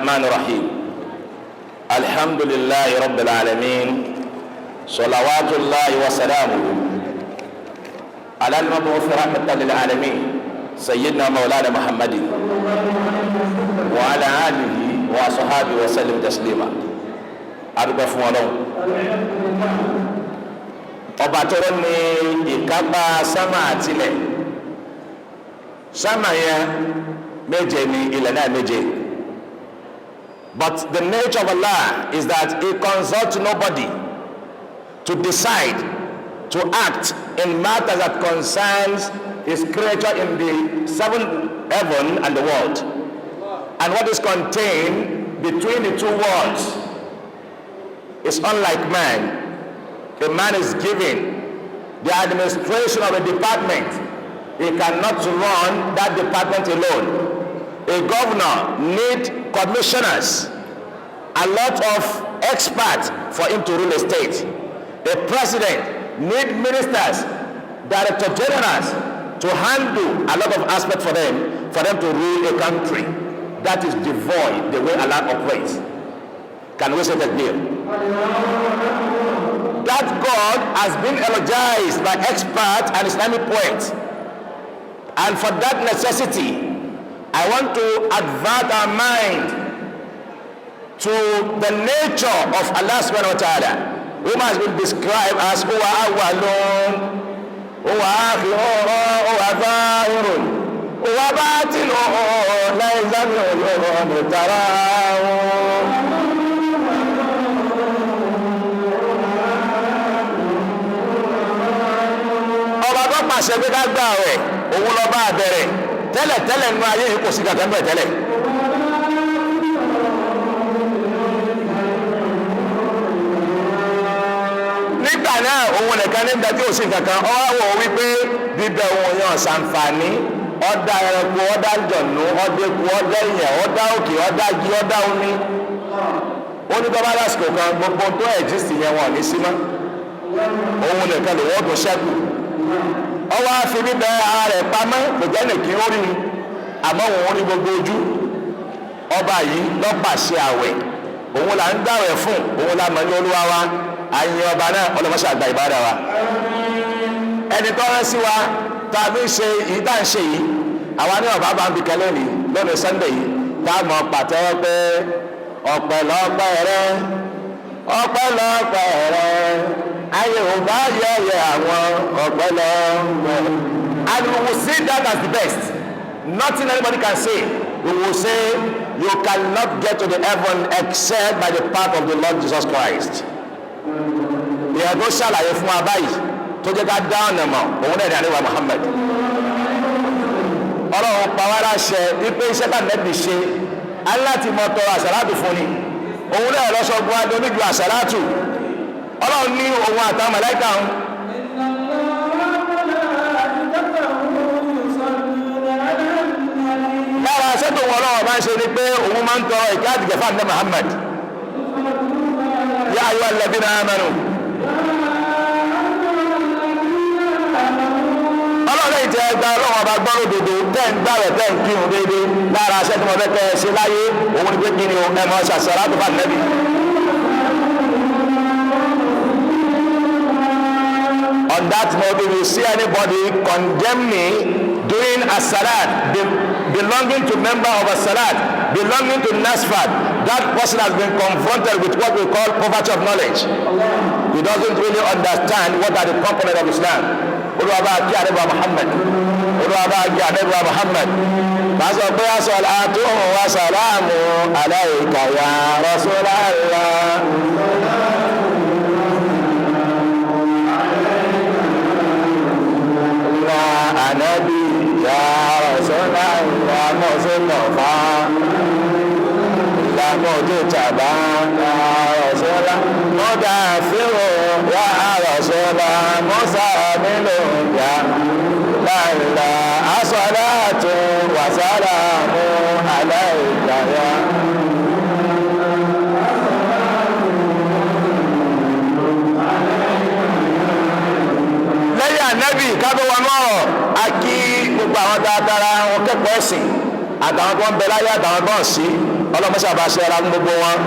الرحمن الرحيم الحمد لله رب العالمين صلوات الله وسلامه على المبعوث رحمة للعالمين سيدنا مولانا محمد وعلى آله وصحبه وسلم تسليما adúgbò fún Ọlọ́run ọba tọrọ ní ìkápá sámà àtilẹ̀ sámà yẹn méje ní ilẹ̀ náà méje. But the nature of Allah is that He consults nobody to decide, to act in matters that concerns His creature in the seventh heaven and the world. And what is contained between the two worlds is unlike man. A man is given the administration of a department. He cannot run that department alone. A governor needs commissioners, a lot of experts for him to rule a state. A president needs ministers, director generals to handle a lot of aspects for them to rule a country. That is devoid the way Allah operates. Can we say that deal? That God has been eulogized by experts and Islamic poets. And for that necessity, I want to advert our mind to the nature of Allah subhanahu wa ta'ala, whom has been described as Huwa awwalun, Huwa akhirun, Huwa zahirun, Huwa batinun, la yazalun tarahun. Ọba tó pàṣẹ pé ká gbà rẹ̀, òun lọ bá bẹ̀rẹ̀. Tẹ́lẹ̀ nínú ayé yìí kò sí gàgán bẹ́ẹ̀ tẹ́lẹ̀. Nígbà náà òun nìkan ní ìdájọ́ òsì kankan ọwọ́ wò wípé bíbẹ̀ òun yàn ṣàǹfààní ọ̀dà ẹranko ọ̀dà ìjọ̀nù ọ̀dà eku ọ̀dà ìyẹn ọ̀dà òkè ọ̀dà igi ọ̀dà omi. Ó ní bàbá lásìkò kan gbogbo tó ẹ̀jísì yẹn wọn ní sí mọ́. Òun nìkan lè wọ́n tó ṣẹ́kù. Ọwọ́ àfi bíbẹ̀ ara rẹ̀ pamọ́ kò jẹ́ nìkí ó rí ni àmọ́ òun rí gbogbo ojú. Ọba yìí lọ́pàṣẹ àwẹ̀ òun là ń dáwẹ̀ fún òun là mọ̀ ní olúwa wa àyìn ọba náà ọlọ́mọṣẹ́ àgbà ìbára wa. Ẹni tó rán sí wa tàbí ṣe yìí tá ń ṣe yìí àwa ní ọba bá ń bi kẹlẹ́ ní lónìí Sunday yìí tá a mọ̀ pàtẹ́wọ́ pé ọpẹ́lọpẹ́ rẹ ọpẹ́lọpẹ́ rẹ ayé ò bá yẹ̀yẹ̀ àwọn ọpẹ́lọpẹ́. And we will see that as the best. Nothing anybody can say. We will say you cannot get to the heaven except by the path of the Lord Jesus Christ. Ìyẹn tó ṣàlàyé fún wa báyìí tó jẹ́ ká dá ọ̀nà mọ̀ òun náà ní àríwá Muhammad. Ọlọ́run pa wá láṣẹ wípé iṣẹ́ ká nẹ́bí ṣe aláti mọ tọrọ àṣàlátù fún ni. Òun náà lọ́sọ̀gbọ́n adé oníjú àṣàlátù. Ọlọ́run ní òun àtàwọn màláíkà ń. Lára ṣẹ́tò wọn lọ́wọ́ bá ń ṣe ni pé òun máa ń tọrọ ìkẹ́ àtìgẹ̀ fún àdé Muhammad. Yá ayọ́ alladhina amanu. Ọlọ́run ìtẹ́ ẹgbẹ́ ọlọ́run ọba gbọ́rọ̀ dòdò tẹ́ ń gbàwẹ̀ tẹ́ ń kírun déédéé. Lára ṣẹ́tò wọn fẹ́ kẹ́ ẹ ṣe láyé òun ni pé kí ni ẹ máa ṣàṣàlátù fún ànábì. On that note, if you see anybody condemning doing a salat belonging to member of a salat, belonging to NASFAT, that person has been confronted with what we call poverty of knowledge. He doesn't really understand what are the components of Islam. Olúwàbá kí àdébà Muhammad. Olúwàbá kí àdébà Muhammad. Pàṣẹ pé as-salatu wa salamu alayka ya Rasulallah. Anabi ya Rasulallah Mustafa la mujtaba ya Rasulallah mudafiru ya Rasulallah musamilu ya la as-salatu wa salamu alayka ya. Lẹ́yìn Ànábì kábọ̀ wọn náà a kí gbogbo àwọn dáadáa wọn kẹ́kọ̀ọ́ ẹ̀sìn àtàwọn tó ń bẹ láyé àtàwọn tó ń sí ọlọ́mọṣẹ́ àbáṣe ara gbogbo wọn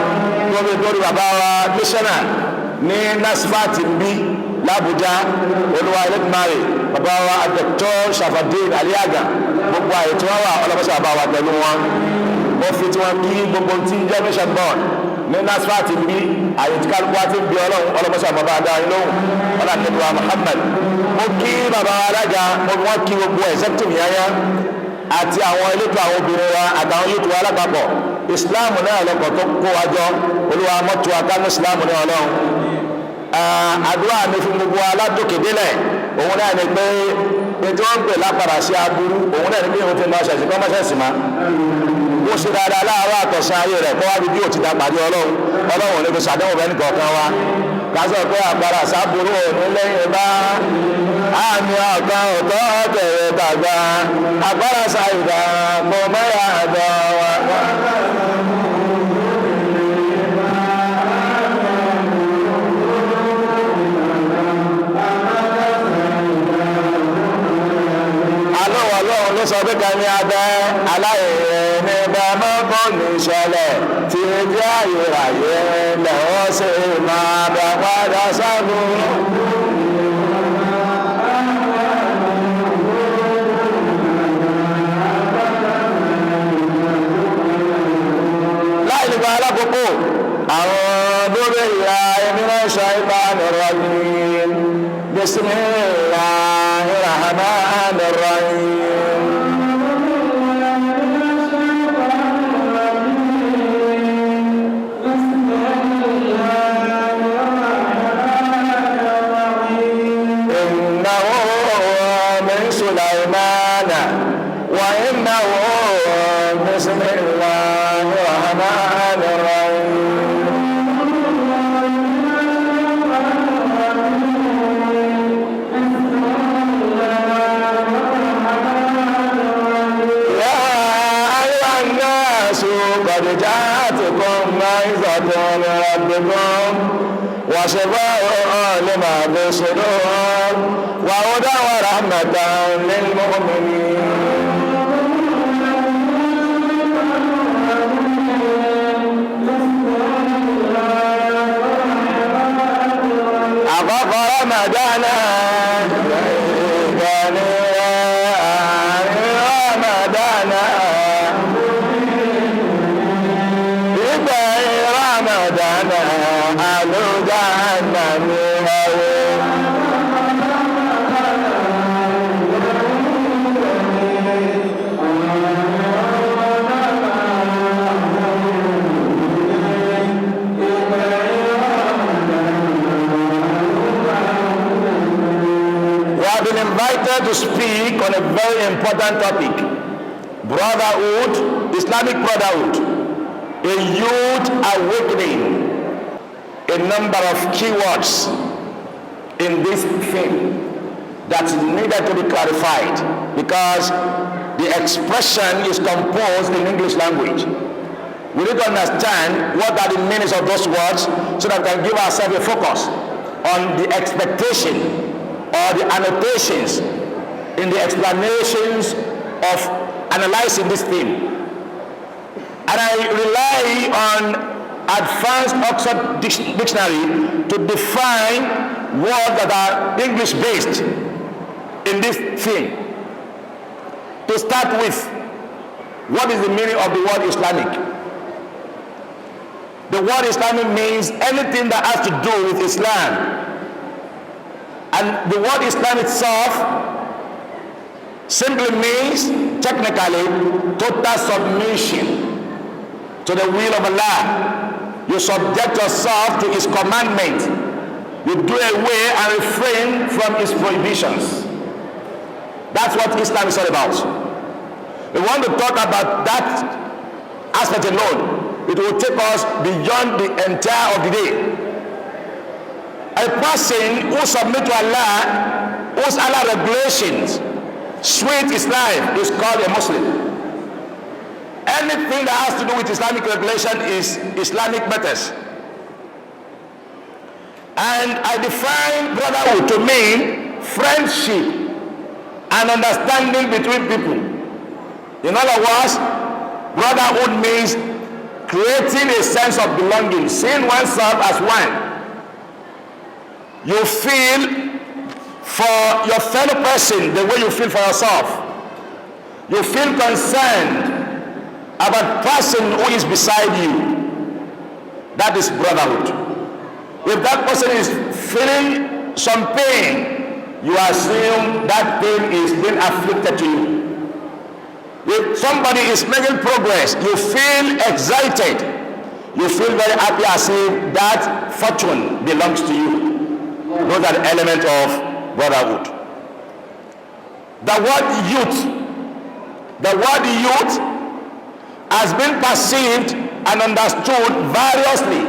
lórí bàbá wa mísánà ní NASFAT bí l'Abuja olúwa ẹlẹ́dùnmáre bàbá wa Dr. Shafadin Aliaga gbogbo àyè tí wọ́n wà ọlọ́mọṣẹ́ àbá wa pẹ̀lú wọn mo fi tí wọ́n kí gbogbo tí jẹ́ mission born ní NASFAT bí àyè tí kálukú wa ti ń bí ọlọ́mọṣẹ́ àbá wa dáa lóhùn ọlọ́mọṣẹ́ Muhammad mo kí bàbá wa alága wọ́n kí gbogbo executive yáyá àti àwọn elétò àwọn obìnrin wa àtàwọn yóò tó wa lápapọ̀ Islam náà lọ́kọ̀ tó kó wa jọ olúwa mọ́tò akánú Islam ní ọlọ́run àdúrà mi fún gbogbo aládòkè délẹ̀ òun náà ni pé ètò wọn pè lápàdà sí aburú òun náà ni pé òun fi máa ṣẹ̀sìn kọ́ máa ṣẹ̀sìn má bó ṣe dáadáa láàárọ̀ àtọ̀sán ayé rẹ̀ kọ́ wá bí ó ti dá pàdé ọlọ́run ní fi ṣàdéhùn bẹ́ẹ̀ nìkọ̀ọ̀kan wa kásọ̀ pé àpàdà sábúrú òun lẹ́yìn bá àmì ọ̀gá ọ̀tọ́ tẹ̀rẹ̀ dàgbà àpàdà sáyidà kò mẹ́ra àgbà wa. Ọlọ́run ló sọ pé kàmí abẹ́ aláìrẹ̀ ní bàmọ́ bọ́ọ̀lù ìṣẹ̀lẹ̀ tí jẹ́ àyèràyè lẹ́wọ́ sí máa bẹ̀ padà sáàbù. láì nípa alákòókò àwọn lórí ìyá ẹ̀míràn ṣàìbá nìrọ̀ yìí bismillahir rahmanir rahim. وشفاء لما في الصدور وهدى ورحمة للمؤمنين. أخاف رمضان to speak on a very important topic, brotherhood, Islamic brotherhood, a youth awakening, a number of keywords in this thing that needed to be clarified because the expression is composed in English language. We need to understand what are the meanings of those words so that we can give ourselves a focus on the expectation or the annotations in the explanations of analyzing this theme. And I rely on advanced Oxford dictionary to define words that are English based in this theme. To start with, what is the meaning of the word Islamic? The word Islamic means anything that has to do with Islam. And the word Islam itself simply means, technically, total submission to the will of Allah. You subject yourself to His commandment. You do away and refrain from His prohibitions. That's what Islam is all about. We want to talk about that aspect alone. It will take us beyond the entire of the day. A person who submits to Allah, whose Allah regulations sweet his life, is called a Muslim. Anything that has to do with Islamic regulation is Islamic matters. And I define brotherhood to mean friendship and understanding between people. In other words, brotherhood means creating a sense of belonging, seeing oneself as one. You feel for your fellow person the way you feel for yourself. You feel concerned about the person who is beside you. That is brotherhood. If that person is feeling some pain, you assume that pain is being afflicted to you. If somebody is making progress, you feel excited. You feel very happy as if that fortune belongs to you. Those are the elements of brotherhood. The word youth has been perceived and understood variously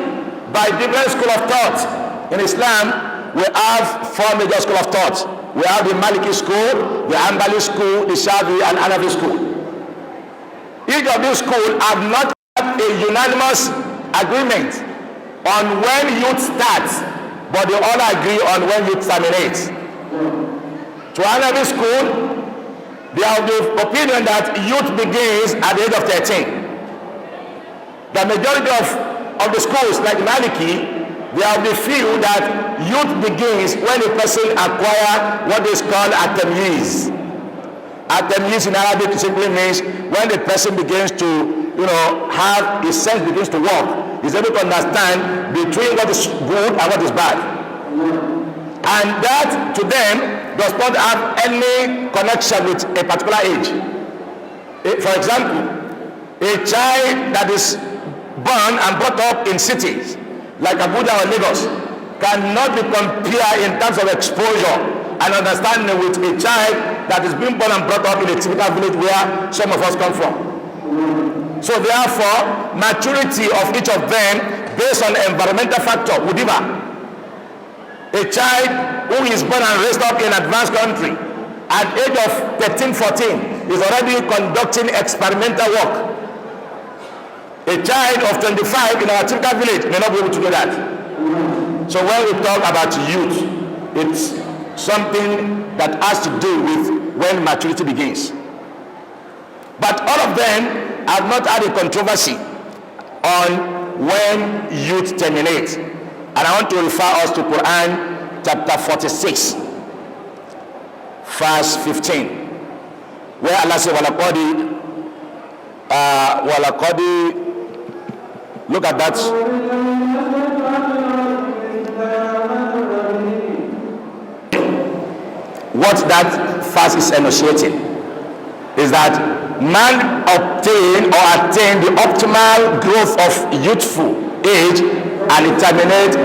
by different schools of thought. In Islam, we have four major schools of thought. We have the Maliki school, the Hanbali school, the Shafi'i and Hanafi school. Each of these schools have not had a unanimous agreement on when youth starts, but they all agree on when youth terminates. To Hanafi school, they have the opinion that youth begins at the age of 13. The majority of the schools, like Maliki, they have the view that youth begins when a person acquires what is called at-tamyiz. At-tamyiz in Arabic simply means when the person begins to, have his sense begins to work. He's able to understand between what is good and what is bad. And that, to them, does not have any connection with a particular age. For example, a child that is born and brought up in cities like Abuja or Lagos cannot be compared in terms of exposure and understanding with a child that is being born and brought up in a typical village where some of us come from. So therefore, maturity of each of them based on environmental factor would differ. A child who is born and raised up in an advanced country at age of 13, 14 is already conducting experimental work. A child of 25 in our typical village may not be able to do that. So when we talk about youth, it's something that has to do with when maturity begins. But all of them have not had a controversy on when youth terminates. And I want to refer us to Quran chapter 46, verse 15, where Allah says, walaqadi, look at that. What that verse is enunciating is that man obtain or attain the optimal growth of youthful age and it terminates.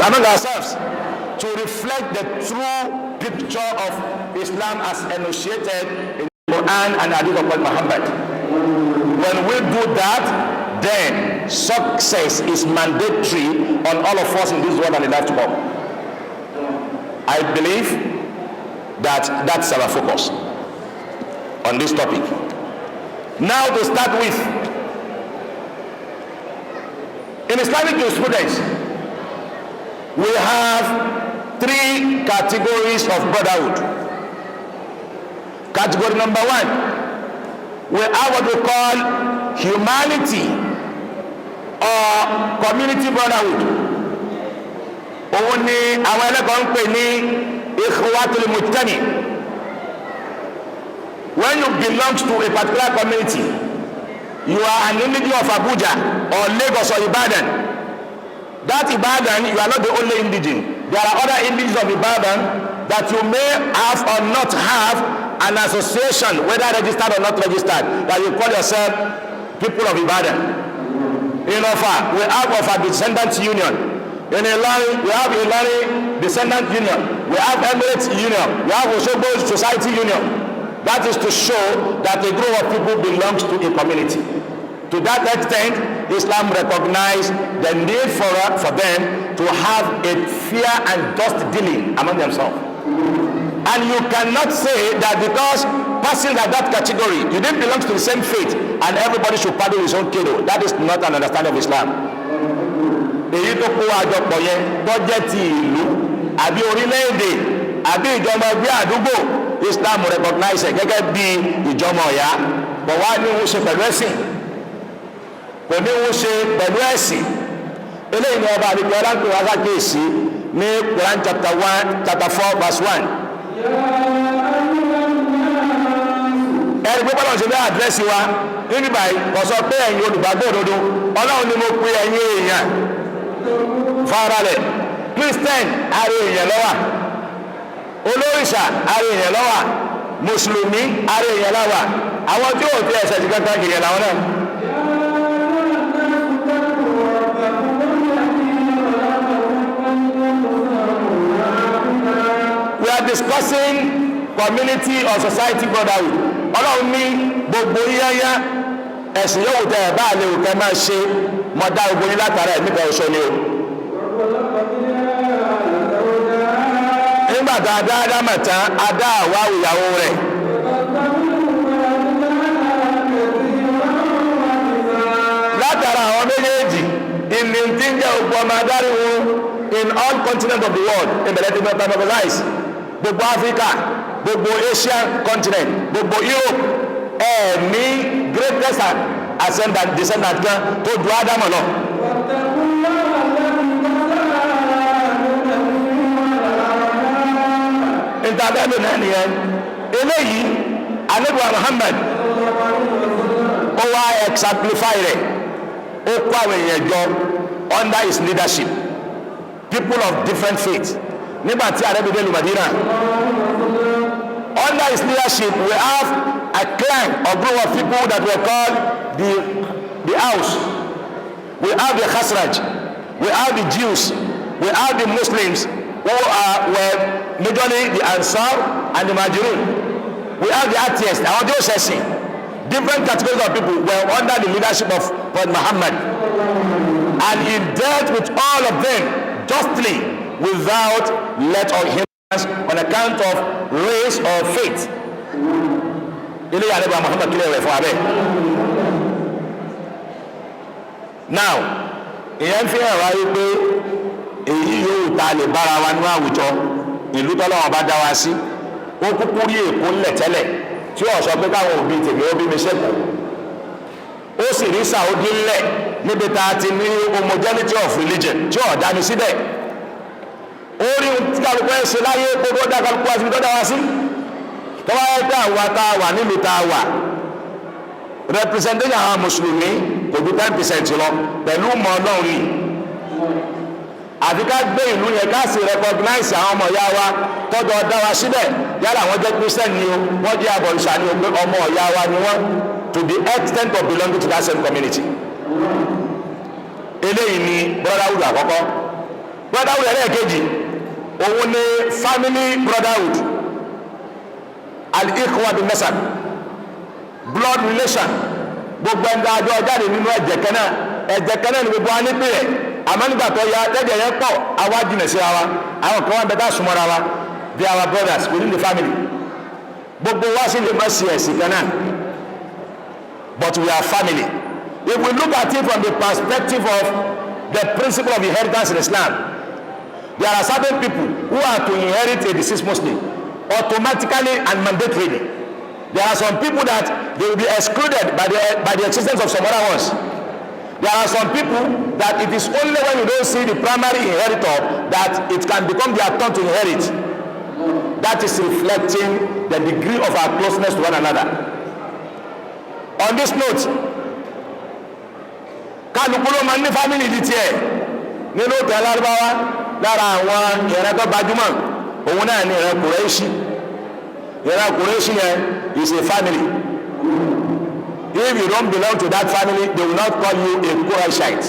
Among ourselves to reflect the true picture of Islam as enunciated in the Quran and Hadith of Muhammad. When we do that, then success is mandatory on all of us in this world and the life to come. I believe that that's our focus on this topic. Now to start with, in Islamic jurisprudence, we have 3 categories of brotherhood. Category number 1, we have what we call humanity or community brotherhood. Òun ni àwọn ẹlẹ́kọ̀ọ́ ń pè ní ikhwatul mujtami. When you belong to a particular community, you are an individual of Abuja or Lagos or Ibadan. That Ibadan, you are not the only indigene. There are other indigenes of Ibadan that you may have or not have an association, whether registered or not registered, that you call yourself people of Ibadan. In Ofa, we have Ofa Descendants Union. In Ilani, we have Ilani Descendant Union. We have Emirates Union. We have Osogbo Society Union. That is to show that a group of people belongs to a community. To that extent, Islam recognized the need for them to have a fair and just dealing among themselves. And you cannot say that because passing at that category, you didn't belong to the same faith and everybody should paddle his own canoe. That is not an understanding of Islam. Èyí tó kó àjọpọ̀ yẹn tó jẹ́ ti ìlú àbí orílẹ̀-èdè àbí ìjọba ẹgbẹ́ àdúgbò, Islam recognize ẹ̀ gẹ́gẹ́ bí ìjọba ọ̀yá. Bọ̀ wá ní òun ṣe pẹ̀lú ẹ̀sìn. Kò ní òun ṣe pẹ̀lú ẹ̀sìn. Eléyìí ni ọba àdìgbò ọláńpẹ̀ wá sákèésí ní Quran chapter 4 verse 1. Ẹ̀rí pé bọ́lá ṣe bẹ́ àdírẹ́sì wa níbi báyìí kò sọ pé ẹ̀yin olùgbàgbọ́ òdodo, Ọlọ́run ni mo pe ẹ̀yin èèyàn. Faralẹ̀ Christian ara èèyàn ló wà, olóríṣà ara èèyàn ló wà, Mùsùlùmí ara èèyàn ló wà, àwọn tí ò tí ẹ̀ṣẹ̀ ti kankan kìrìyàn làwọn náà. We are discussing community or society brotherhood. Ọlọ́run ní gbogbo yíyáyá ẹ̀sìn yóò tẹ̀ ẹ̀ bá àlè òkè máa ṣe mọ̀dá ogun yín látara ẹ̀ nípa ọ̀ṣọ́ ni o. Nígbà tá a dá Ádámà tán, a dá àwa ìyàwó rẹ̀. Látara àwọn méjèèjì, ìní tí ń jẹ́ ògbọ́n ọmọ adáríwo in all continents of the world, ìbẹ̀rẹ̀ tí wọ́n pamọ́sáìsì, gbogbo Africa, gbogbo Asian continent, gbogbo Europe, ní greatest descendant kan tó ju Ádámù lọ. Ìtàbẹ́lò náà nìyẹn. Eléyìí, Ànábì Muhammad, ó wá exemplify rẹ̀, ó kó àwọn èèyàn jọ under his leadership, people of different faiths. Nígbà tí Ànábì dé Madina, under his leadership, we have a clan or group of people that were called the house. We have the Khazraj, we have the Jews, we have the Muslims who were majorly the Ansar and the Majirun. We have the atheists, our Joseph. Different categories of people were under the leadership of Prophet Muhammad. And he dealt with all of them justly without let or hindrance on account of race or faith. Ilé Ànábì Muhammad kílẹ̀ rẹ̀ fún abẹ́. Now, ìyẹn fi hàn wáyé pé èyí yóò ta lè bára wa ní àwùjọ ìlú tọ́lọ́wọ́n bá dá wa sí. Ó kúkú rí Èkó ńlẹ̀ tẹ́lẹ̀ tí ó sọ pé káwọn òbí tèmi ó bí mi ṣẹ́kù. Ó sì rí Saudi ńlẹ̀ níbi tá a ti ní homogeneity of religion tí ó dá mi síbẹ̀. Ó rí tí kálukú ẹ̀ ṣe láyé gbogbo dá kálukú wá sí tó dá wa sí. Tọ́wọ́ ẹ pé àwa tá a wà nílùú tá a wà representation àwọn Mùsùlùmí kò ju 10% lọ pẹ̀lú mọ́ Ọlọ́run yìí. Àfi ká gbé ìlú yẹn ká sì recognize àwọn ọmọ ìyá wa tọ́jọ́ dá wa síbẹ̀ yálà wọ́n jẹ́ Christian ni o wọ́n jẹ́ abọ̀rìṣà ni o pé ọmọ ìyá wa ni wọ́n to the extent of belonging to that same community. Eléyìí ni brotherhood àkọ́kọ́. Brotherhood ẹlẹ́ẹ̀kejì òun ni family brotherhood. Al-ikhwa bin nasab. blood relation gbogbo ẹ̀dá àjọ jáde nínú ẹ̀jẹ̀ kan náà ni gbogbo wa nípìnlẹ̀ àmọ́ nígbà tó ya lẹ́jẹ̀ yẹn pọ̀ àwa jìnà síra wa àwọn kan wá bẹ tá súnmọ́ra wa they are our brothers within the family gbogbo wa sì lè má sí ẹ̀sìn kan náà but we are family. If we look at it from the perspective of the principle of inheritance in Islam, there are certain people who are to inherit a deceased Muslim automatically and mandatorily. There are some people that they will be excluded by the existence of some other ones. There are some people that it is only when you don't see the primary inheritor that it can become their turn to inherit. That is reflecting the degree of our closeness to one another. On this note, kálukú ló máa ń ní fámìlì di tiẹ̀ nínú òtẹ́ lárúbáwá lára àwọn ìran tó gbajúmọ̀ òun náà ní ìran Kùrẹ́ṣì. Ìran Kùrẹ́ṣì yẹn is a family. If you don't belong to that family, they will not call you a Qurayshite.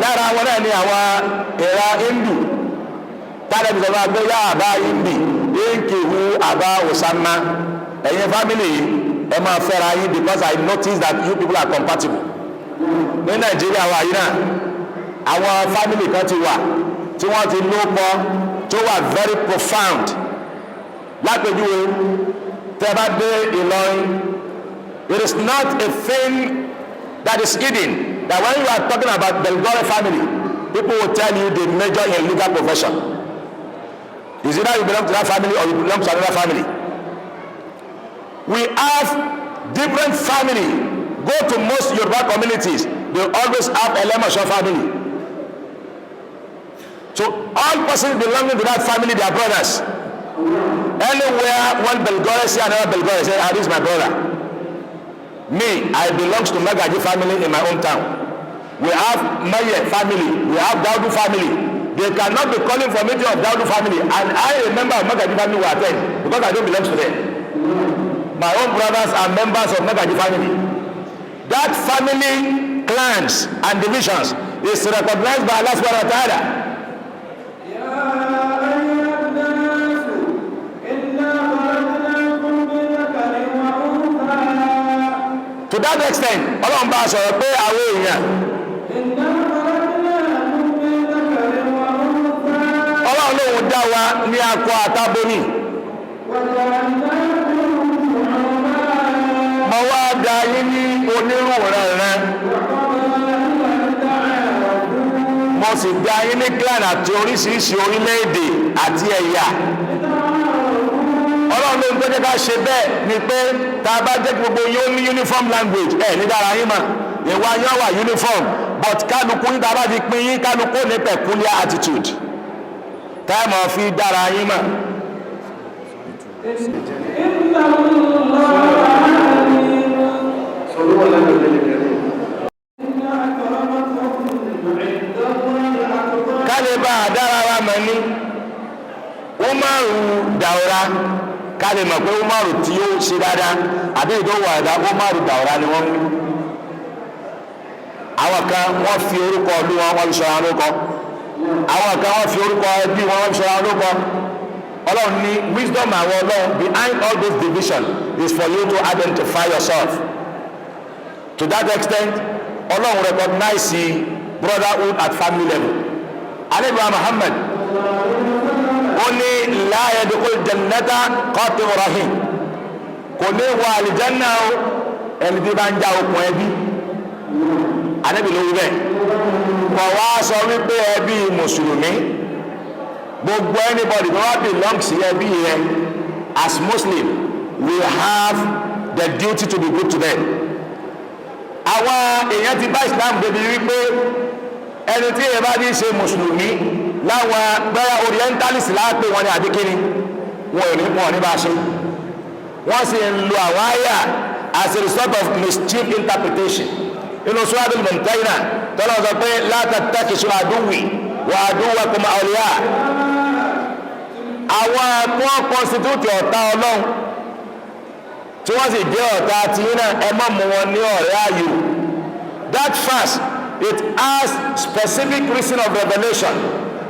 Lára àwọn náà ní àwọn ìran Hindu tálẹ̀ bí sọ́kọ́ àgbẹ̀ yá àbá Hindi ìnkìhù àbá Osama ẹ̀yin family yìí ẹ máa fẹ́ra yín because I notice that you people are compatible. Ní Nàìjíríà wà yìí náà àwọn family kan ti wà tí wọ́n ti lópọ̀ tó wà very profound. Lápèjúwe tẹ́ bá dé Ìlọrin, it is not a thing that is hidden that when you are talking about the Belgore family, people will tell you they major in legal profession. Is it that you belong to that family or you belong to another family? We have different family. Go to most Yoruba communities, they always have a Lemosho family. So all persons belonging to that family, they are brothers. Anywhere one Belgore say another Belgore say, this is my brother. Me, I belong to Magaji family in my hometown. We have Maye family, we have Daudu family. They cannot be calling for meeting of Daudu family, and I a member of Magaji family will attend because I don't belong to them. My own brothers are members of Magaji family. That family clans and divisions is recognized by Allah subhanahu wa ta'ala. To that extent, Ọlọ́run bá sọ̀rọ̀ pé àwọn èèyàn Ọlọ́run lóhun dá wa ní akọ àtabo ni. Mo wá dá yín ní onírúurú mo sì dá yín ní clan àti oríṣiríṣi orílẹ̀-èdè àti ẹ̀yà. Ọlọ́run ló ń gbẹ́jẹ́ ká ṣe bẹ́ẹ̀ ni pé tá a bá jẹ́ gbogbo yóò ní uniform language ní dára yín mà ìwà yóò wà uniform but kálukú yín tá a bá ti pín yín kálukú ní peculiar attitude tá a máa fi dára yín mà. Kálí bá a dára wa mọ̀ ní Umaru Daura kálí mọ̀ pé Umaru tí ó ṣe dáadáa àbí ìdánwò àdá Umaru Daura ni wọ́n mú. Àwọn kan wọ́n fi orúkọ ọdún wọn fi sọ̀rọ̀ lóko. Àwọn kan wọ́n fi orúkọ ẹbí wọn fi sọ̀rọ̀ lóko. Ọlọ́run ní wisdom àwọn Ọlọ́run behind all this division is for you to identify yourself. To that extent, Ọlọ́run recognize brotherhood at family level. Ànábì Muhammad ó ní la yadkhul jannata qati'ur rahim kò ní wọ àlìjánná o ẹni tí bá ń já okùn ẹbí. Ànábì ló wí bẹ́ẹ̀ kò wá sọ wípé ẹbí mùsùlùmí gbogbo anybody tó wá belong sí ẹbí yẹn as Muslim we have the duty to be good to them. Àwọn èèyàn ti bá Islam débi wípé ẹni tí èèyàn bá ní ṣe mùsùlùmí láwọn bẹ́ẹ̀ orientalist láàpẹ wọn ni àdíkíní wọn ò ní bá ṣe wọ́n sì ń lo àwọn àyà as a result of mischief interpretation. Inú Suratul Mumtahina tọ́lá sọ pé la tattakhidhu aduwwi wa aduwwakum awliya. Àwọn tó constitute ọ̀tá Ọlọ́run tí wọ́n sì jẹ́ ọ̀tá tí yín náà ẹ má mú wọn ní ọ̀rẹ́ ayò. That verse, it has specific reason of revelation.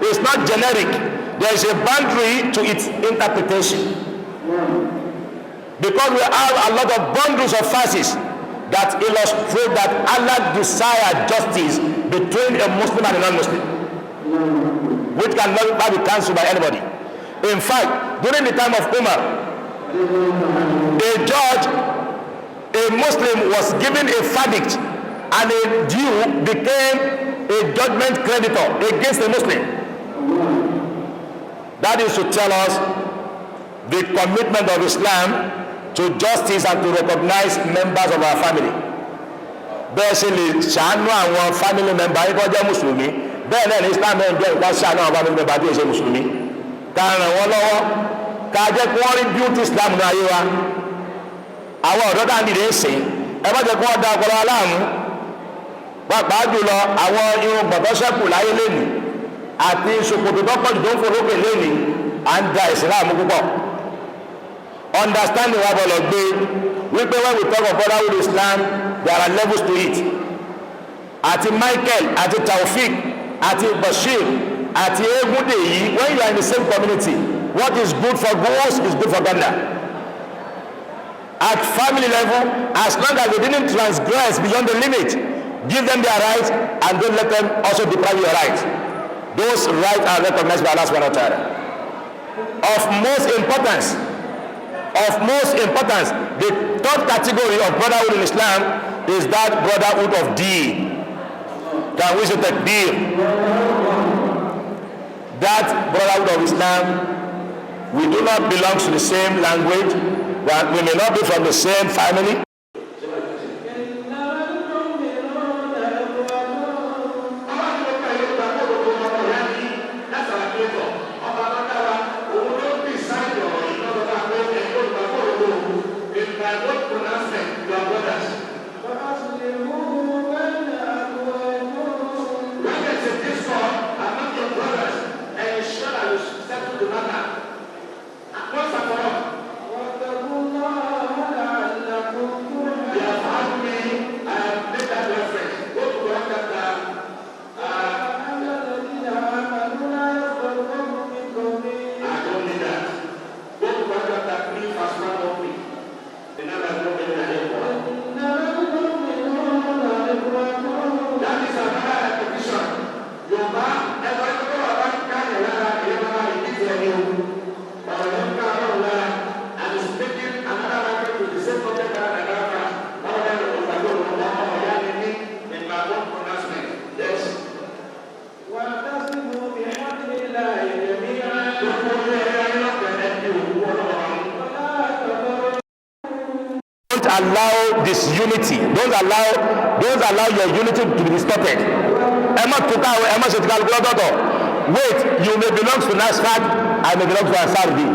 It's not generic. There is a boundary to its interpretation. Because we have a lot of bundles of verses that illustrate that Allah desires justice between a Muslim and a non-Muslim, which cannot be cancelled by anybody. In fact, during the time of Umar, a judge, a Muslim, was given a verdict, and a Jew became a judgment creditor against a Muslim. That is to tell us the commitment of Islam to justice and to recognize members of our family. Bẹ́ẹ̀ ṣe lè ṣàánú àwọn family member yìí kó jẹ́ mùsùlùmí, bẹ́ẹ̀ náà ní Islam ẹ̀ ń jẹ́ ìka ṣàánú àwọn family member tí ó ṣe mùsùlùmí. Ká ràn wọ́n lọ́wọ́, ká jẹ́ kí wọ́n rí beauty Islam ní ayé wa. Àwọn ọ̀dọ́ tá à ń dìde ń sìn, ẹ má jẹ́ kí wọ́n da ọpọlọ aláàmú. Pàápàá jùlọ àwọn irun gbọ̀ngàn ṣẹ́kù láyé lẹ́nu àti ṣòkòtò tó pọ̀jù tó ń forókè lẹ́nu à ń da ìsìláàmù púpọ̀. Understanding wa bọ̀lọ̀ gbé wípé when we talk of brotherhood Islam there are levels to it. Àti Michael àti Taofik àti Bashir àti Egunde yìí, when you are in the same community, what is good for goals is good for Ghana. At family level, as long as they didn't transgress beyond the limit, give them their rights and don't let them also deprive your rights. Those rights are recognized by Allah subhanahu wa ta'ala. Of most importance, the third category of brotherhood in Islam is that brotherhood of deen. Can we say takbir? That brotherhood of Islam, we do not belong to the same language, we may not be from the same family. Allow disunity. Don't allow your unity to be distorted. Wait, you may belong to NASFAT, I may belong to ASALATU.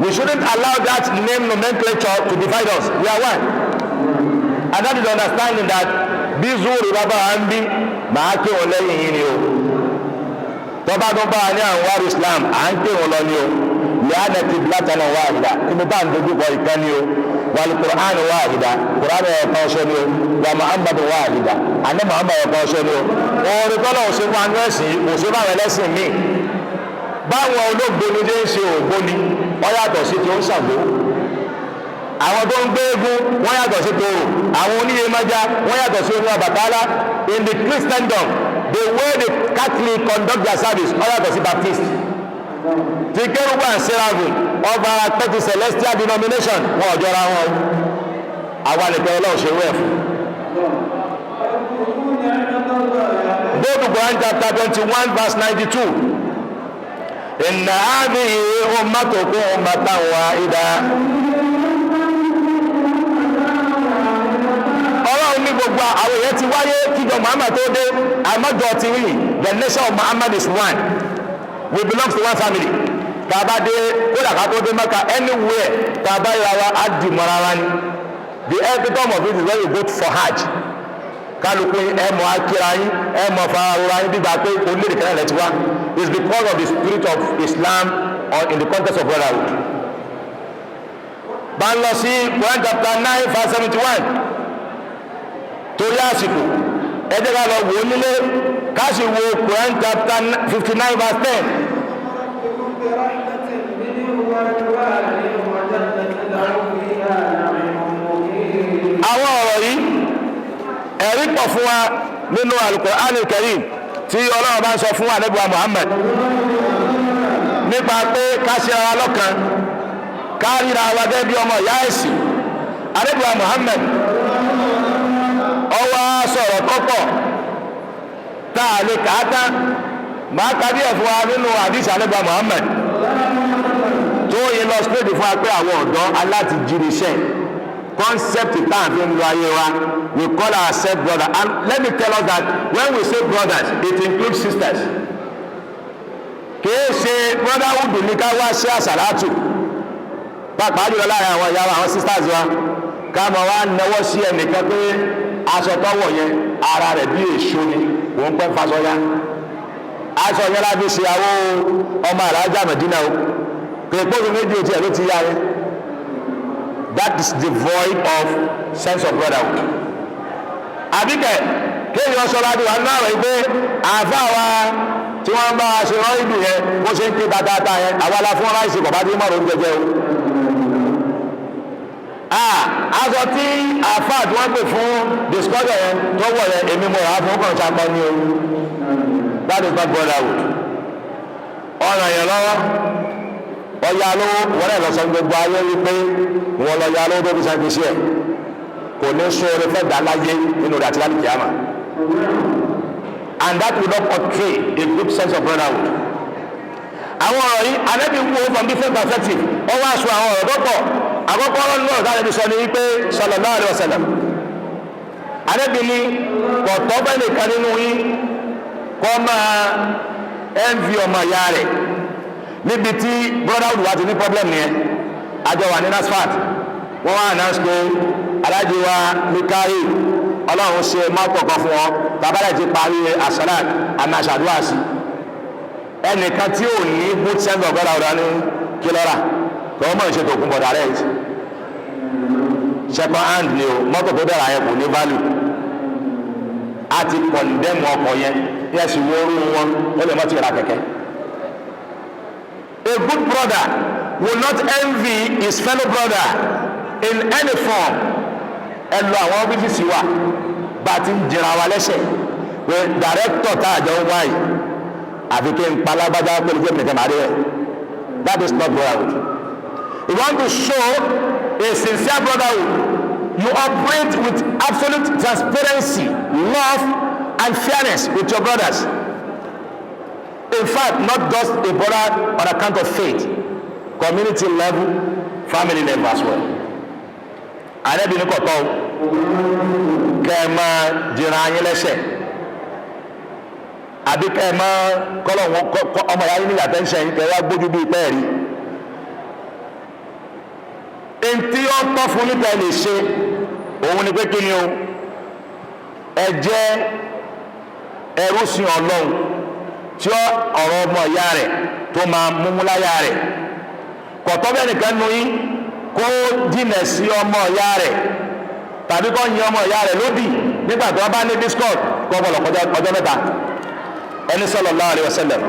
We shouldn't allow that name nomenclature to divide us. We are one. And that is the understanding that Bizuri Baba Ambi Maake Oleyin Yinio. Toba Toba Ani Anwar Islam Anke Olonio. Yana Tiblatana Wahida. Kimitan Dudu Boykanio. والقرآن واحدة قرآن يقاشني ومحمد واحدة أن محمد يقاشني ورقلا وسيفا نوسي وسيفا ولسي مي báwọn olóògbóni jẹ́ ń ṣe ògbóni wọ́n yàtọ̀ sí tí ó ń ṣàgbó àwọn tó ń gbé eégún wọ́n yàtọ̀ sí tòrò àwọn oníyèmájá wọ́n yàtọ̀ sí oní Ọbàtálá. In the Christendom, the way the Catholic conduct their service wọ́n yàtọ̀ sí Baptist. The Kerubu and Seraphim of our 30 celestial denomination wọ́n ọ̀jọ́ra wọn àwọn àlèkè ọlọ́run ṣe wẹ̀ fún. Go to Quran chapter 21 verse 92. Inna hadhihi ummatukum ummatan wahida. Ọlọ́run ní gbogbo àwọn èèyàn ti wáyé kíjọ Muhammad tó dé àmọ́jọ ti rí. The nation of Muhammad is one. We belong to one family. Tàbá dé kódà ká tó dé Mẹ́kà anywhere tàbá ìràwá á dì mọ́ra wa ni. The epitome of it is when you go for Hajj. Kálukú ẹ̀mọ́ akíra yín ẹ̀mọ́ farahàn yín gbígbà pé onílẹ̀ kan lẹ̀ ti wá. It's because of the spirit of Islam or in the context of brotherhood. Bá ń lọ sí Quran chapter 9 verse 71. Torí àsìkò ẹ jẹ́ ká lọ wò ó nílé ká sì wo Quran chapter 59 verse 10. ẹ̀rí pọ̀ fún wa nínú Al-Qur'an Al-Karim tí Ọlọ́run bá ń sọ fún Ànábì wa Muhammad nípa pé ká ṣe ara lọ́kan ká ríra wa gẹ́gẹ́ bí ọmọ ìyá ẹ̀sìn. Ànábì wa Muhammad ó wá sọ̀rọ̀ tọ́pọ̀ tá a lè kà á tán máa ka díẹ̀ fún wa nínú àdìsí Ànábì wa Muhammad tó illustrate fún wa pé àwọn ọ̀dọ́ aláti jíríṣẹ́ concept tá à ń fi ń lo ayé wa we call ourselves brother, and let me tell us that when we say brothers it includes sisters. Kìí ṣe brotherhood ní ká wá ṣe àsàlátù pàápàá jùlọ láàrin àwọn ìyá wa àwọn sisters wa ká mọ̀ wá náwó sí ẹnìkan pé aṣọ tọ́wọ̀ yẹn ara rẹ̀ bí èso ni òun pẹ́ fasọ́yá aṣọ yẹn láti ṣe àwọn ọmọ àlájá Mẹ̀dínà o kò ìpóòrùn méjì òtí ẹ̀ ló ti yá yẹn. That is devoid of sense of brotherhood. Àbíkẹ́ kéèyàn sọ láti wà náà rẹ̀ pé àáfà wa tí wọ́n bá a ṣe rán ìlú yẹn bó ṣe ń ké dáadáa yẹn àwa la fún ráìsì kọ̀ bá dé mọ́rọ̀ oúnjẹ jẹ́ o. Aṣọ tí àáfà tí wọ́n pè fún discover yẹn tó wọ̀ yẹn èmi mo rà á fún kàn ṣàpọ̀ ní o. That is not brotherhood. Ọ̀ràn yẹn lọ́wọ́ ọ̀yà lówó wọ́n rẹ̀ lọ sọ gbogbo ayé wípé wọ́n lọ ya lówó tó fi sẹ́ńtì sí ẹ̀ kò ní sóore fẹ́ dá láyé nínú rẹ̀ àti láti kíámà. And that will not portray a good sense of brotherhood. Àwọn ọ̀rọ̀ yìí Ànábì wo from different perspective wọ́n wá aṣọ àwọn ọ̀rọ̀ tó pọ̀ àkọ́kọ́ ọlọ́run náà dáadé sọ ní wípé sallallahu alaihi wasallam Ànábì ní kọ̀tọ́ bẹ́ẹ̀ nìkan nínú yín kọ́ máa envy ọmọ ìyá rẹ̀ níbi tí brotherhood wa ti ní problem nìyẹn. Àjọ wà ní NASFAT wọ́n wá announce pé alájí wa Mikael ọlọ́run ṣe mọ́tò kan fún wọn tàbálẹ̀ ti parí àṣàlát àmì àṣàdúrà sí ẹnìkan tí ò ní good sense of brotherhood ní kílọ́rà tó mọ̀ ṣe tó kún bọ̀dà rẹ̀ second hand ni o mọ́tò tó bẹ̀rẹ̀ yẹn kò ní value a ti condemn ọkọ̀ yẹn yẹn sì wọ́n rú wọn ó lè mọ́ ti ra kẹ̀kẹ́. A good brother will not envy his fellow brother in any form. Ẹ lọ àwọn ọ́fíìsì wa bá ti ń jìnnà wa lẹ́sẹ̀ pé director tá a jọ ń wáyé àfi kí n palábájá pẹ̀lú jẹ́ nìkan máa rí ẹ̀. That is not brotherhood. You want to show a sincere brotherhood, you operate with absolute transparency, love and fairness with your brothers. In fact, not just a brother on account of faith, community level, family level as well. Ànábì ní kọ̀tọ́ kẹ́ ẹ máa jìnnà ayé lẹ́sẹ̀ àbí kẹ́ ẹ máa kọ́lọ̀ wọn ọmọ ìyá yín ní àtẹ́ńṣẹ́ yín kẹ́ ẹ wá gbójú bíi pẹ́ẹ́rì. Ntí ó tọ́ fún níta lè ṣe òun ni pé kí ni o ẹ jẹ́ ẹrú sí Ọlọ́run tí ọ̀rọ̀ ọmọ ìyá rẹ̀ tó máa múmú láyà rẹ̀ kọ̀tọ́ bẹ́ẹ̀ nìkan nu yín kó jìnà sí ọmọ ìyá rẹ̀ tàbí kó yin ọmọ ìyá rẹ̀ lódì nígbà tó bá ní discord kó bọ̀lọ̀ ọjọ́ mẹ́ta. Ẹni sallallahu alaihi wasallam.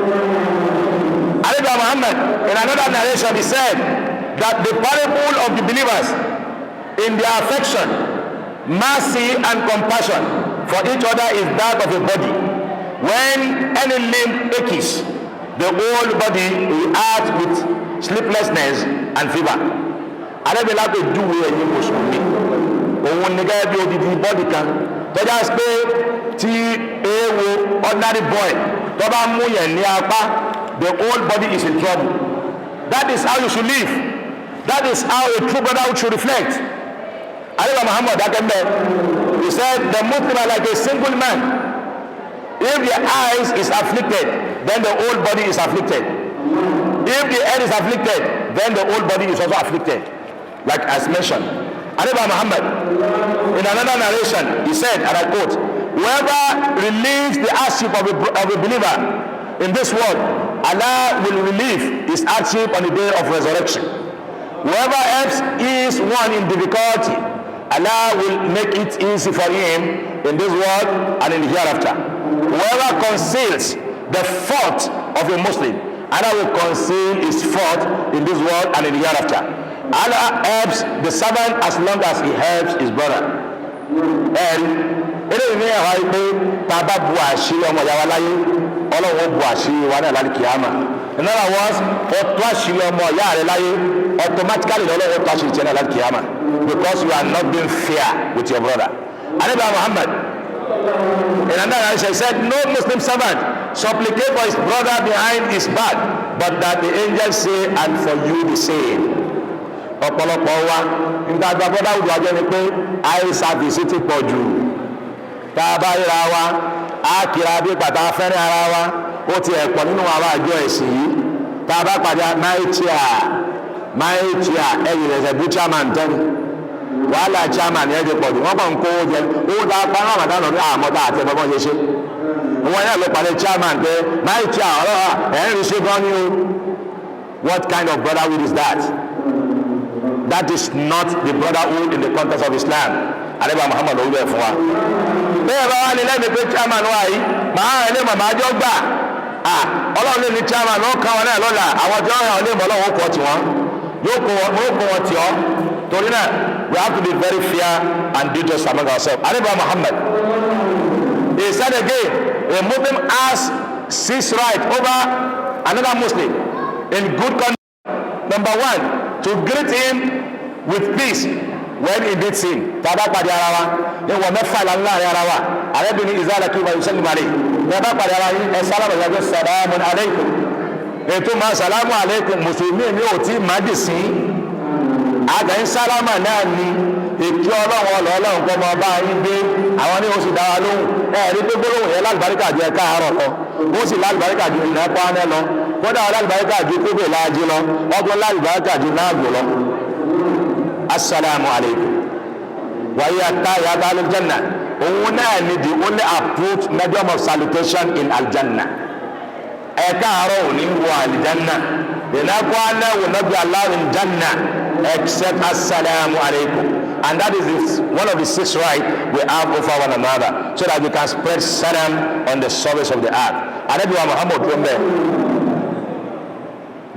Ànábì Muhammad in another narration he said that the parable of the believers in their affection, mercy and compassion for each other is that of a body. When any limb aches, the whole body reacts with sleeplessness and fever. Ànábì lápè júwe ẹ̀yin mùsùlùmí òun ní gẹ́gẹ́ bí odidi bọ́dì kan tọ́já pé tí eéwo ordinary boy tó bá mú yẹn ní apá the whole body is in trouble. That is how you should live. That is how a true brotherhood should reflect. Ànábì Muhammad akẹ́mbẹ́ he said the Muslims are like a single man. If the eyes is afflicted, then the whole body is afflicted. If the head is afflicted, then the whole body is also afflicted. Like as mentioned. Ànábì Muhammad, in another narration, he said, and I quote, whoever relieves the hardship of a believer in this world, Allah will relieve his hardship on the day of resurrection. Whoever helps ease one in difficulty, Allah will make it easy for him in this world and in the hereafter. Whoever conceals the fault of a Muslim, Allah will conceal his fault in this world and in the hereafter. Allah helps the servant as long as he helps his brother. And eléyìí ní ẹ̀họ́ pé tá a bá bu àṣírí ọmọ ìyá wa láyé ọlọ́run ó bu àṣírí wa náà lálẹ́ kìámà. In other words, ó tú àṣírí ọmọ ìyá rẹ láyé automatically ọlọ́run ó tú àṣírí tiẹ̀ náà lálẹ́ kìámà because you are not being fair with your brother. Ànábì Muhammad in another narration said, no Muslim servant supplicate for his brother behind his back, but that the angels say, and for you the same. Ọ̀pọ̀lọpọ̀ wa nígbà tí abọ́dá òdò ajẹ́ ni pé àìsàfìsì ti pọ̀ jù. Tá a bá ríra wa á kíra bí pàtà fẹ́rẹ́ ara wa ó ti ẹ̀pọ̀ nínú àwọn àjọ ẹ̀sìn yìí. Tá a bá pàdé máìtíà ẹ̀yìn ẹ̀sẹ̀ bí chairman tẹ́ni wàhálà chairman ẹ̀ ti pọ̀ jù wọ́n kàn ń kó jẹ owó tá a pa náà màdá lọ ní àmọ́tá àti ẹ̀fọ́ bọ́n ṣe ṣe. Wọ́n yẹn ló pàdé chairman pé máìtíà ọ̀rọ̀ ẹ̀ ń rí ṣe gan ni o. What kind of brotherhood is that? That is not the brotherhood in the context of Islam. Ànábì Muhammad ló wúlò ẹ̀ fún wa. Bẹ́ẹ̀ bá wà ní lẹ́nu pé chairman wà yìí màá rẹ̀ lé màmá jọ gbà. Ọlọ́run lè ní chairman ó kàn wọn náà lọ́la àwọn tí wọ́n rẹ̀ lé mọ́ ọlọ́run ó kọ́ tiwọn. Yóò kó wọn tì ọ́. Torí náà we have to be very fair and do just among ourselves. Ànábì Muhammad he said again, a Muslim has six rights over another Muslim in good conduct. Number one, to greet him with peace when he did sin. Tàbá pàdé ara wa ní wọ́n mẹ́fà ìlànà ara wa àrẹ́bìnrin ìzálàkí wa yusallim alayhi. Tàbá pàdé ara yín ẹ sálámù ìyàgbé salamun alaykum. Ètò máa salamu alaykum mùsùlùmí mi ò tí má dì sí. Àgbẹ̀ ń sálámà náà ni èkí ọlọ́run kọ́ mọ bá yín gbé àwọn ní oṣù dára lóhùn. Ẹ̀rí pé gbólóhùn yẹn lálùbáríkà ju ẹ̀ka àárọ̀ lọ. Ó sì lálùbáríkà ju ìnáwó ánẹ́ lọ. Kódà lálùbáríkà ju kóbè láàjí lọ. Ọgbọ́n lálùbáríkà ju náàgbò lọ. Assalamu alaikum. Wàyí àtàyà al-Jannah. Òun náà ni the only approved medium of salutation in al-Jannah. Ẹ̀ka àárọ̀ ò ní wọ al-Jannah. Ìnáwó ánẹ́ will not be allowed in Jannah except assalamu alaikum. And that is one of the six rights we have over one another, so that we can spread salam on the surface of the earth. Ànábì Muhammad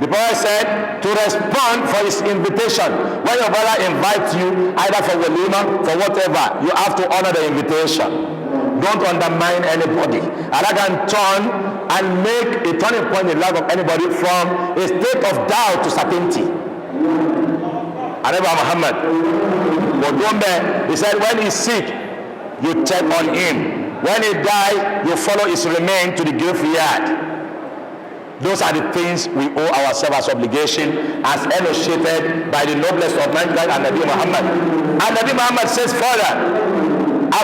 the Prophet said to respond for his invitation. When your brother invites you either for walima, for whatever, you have to honor the invitation. Don't undermine anybody. Allah can turn and make a turning point in the life of anybody from a state of doubt to certainty. Ànábì Muhammad he said when he's sick you check on him, when he dies you follow his remains to the graveyard. Those are the things we owe ourselves as obligation as enunciated by the noblest of mankind and Nabi Muhammad. And Nabi Muhammad says further,